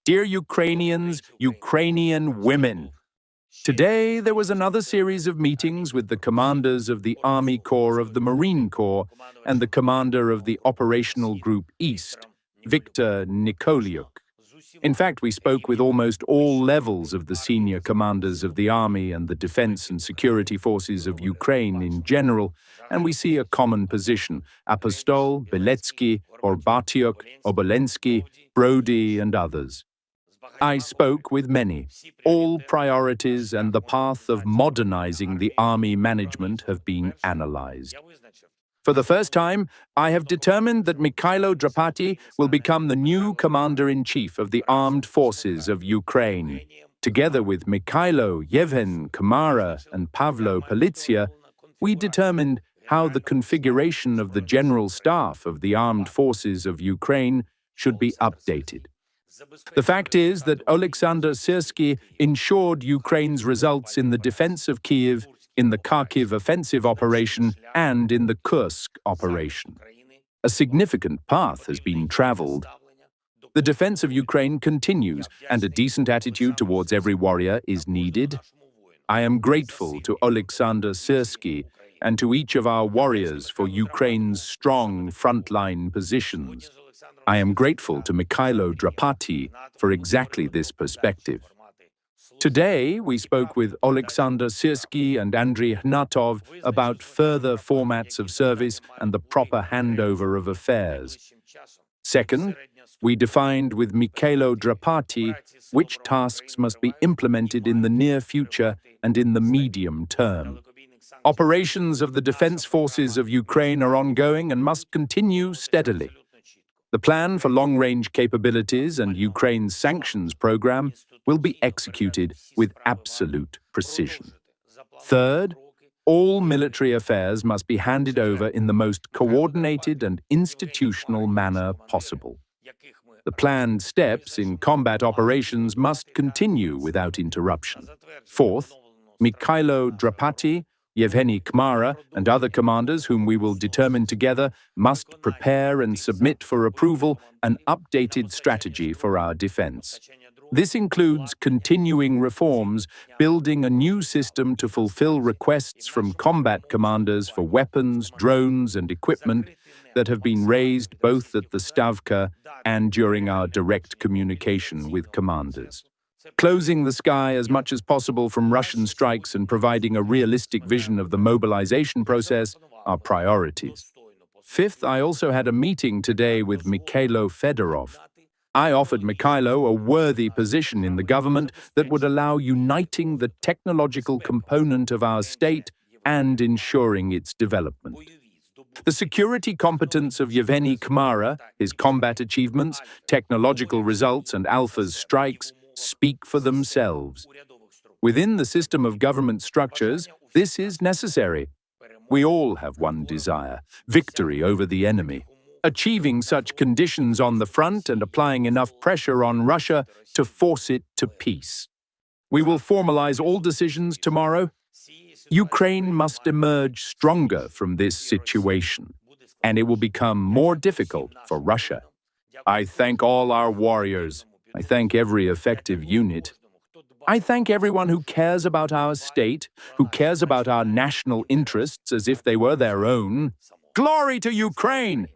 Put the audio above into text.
Dear Ukrainians, Ukrainian women, today there was another series of meetings with the commanders of the Army Corps of the Marine Corps and the commander of the Operational Group East, Viktor Nikoliuk. In fact, we spoke with almost all levels of the senior commanders of the army and the defense and security forces of Ukraine in general, and we see a common position: Apostol, Beletsky, Orbatyuk, Obolensky, Brody, and others. I spoke with many. All priorities and the path of modernizing the army management have been analyzed. For the first time, I have determined that Mykhailo Drapatyi will become the new commander-in-chief of the armed forces of Ukraine. Together with Mykhailo, Yevhen Kmara, and Pavlo Politsia, we determined how the configuration of the general staff of the armed forces of Ukraine should be updated. The fact is that Oleksandr Syrskyi ensured Ukraine's results in the defense of Kyiv, in the Kharkiv offensive operation, and in the Kursk operation. A significant path has been traveled. The defense of Ukraine continues, and a decent attitude towards every warrior is needed. I am grateful to Oleksandr Syrskyi and to each of our warriors for Ukraine's strong frontline positions. I am grateful to Mykhailo Drapatyi for exactly this perspective. Today, we spoke with Oleksandr Syrskyi and Andriy Hnatov about further formats of service and the proper handover of affairs. Second, we defined with Mykhailo Drapatyi which tasks must be implemented in the near future and in the medium term. Operations of the defense forces of Ukraine are ongoing and must continue steadily. The plan for long-range capabilities and Ukraine's sanctions program will be executed with absolute precision. Third, all military affairs must be handed over in the most coordinated and institutional manner possible. The planned steps in combat operations must continue without interruption. Fourth, Mykhailo Drapatyi, Yevgeny Kmara, and other commanders whom we will determine together must prepare and submit for approval an updated strategy for our defense. This includes continuing reforms, building a new system to fulfill requests from combat commanders for weapons, drones, and equipment that have been raised both at the Stavka and during our direct communication with commanders. Closing the sky as much as possible from Russian strikes and providing a realistic vision of the mobilization process are priorities. Fifth, I also had a meeting today with Mykhailo Fedorov. I offered Mykhailo a worthy position in the government that would allow uniting the technological component of our state and ensuring its development. The security competence of Yevgeny Kmara, his combat achievements, technological results, and Alpha's strikes speak for themselves. Within the system of government structures, this is necessary. We all have one desire: victory over the enemy. Achieving such conditions on the front and applying enough pressure on Russia to force it to peace. We will formalize all decisions tomorrow. Ukraine must emerge stronger from this situation, and it will become more difficult for Russia. I thank all our warriors. I thank every effective unit. I thank everyone who cares about our state, who cares about our national interests as if they were their own. Glory to Ukraine!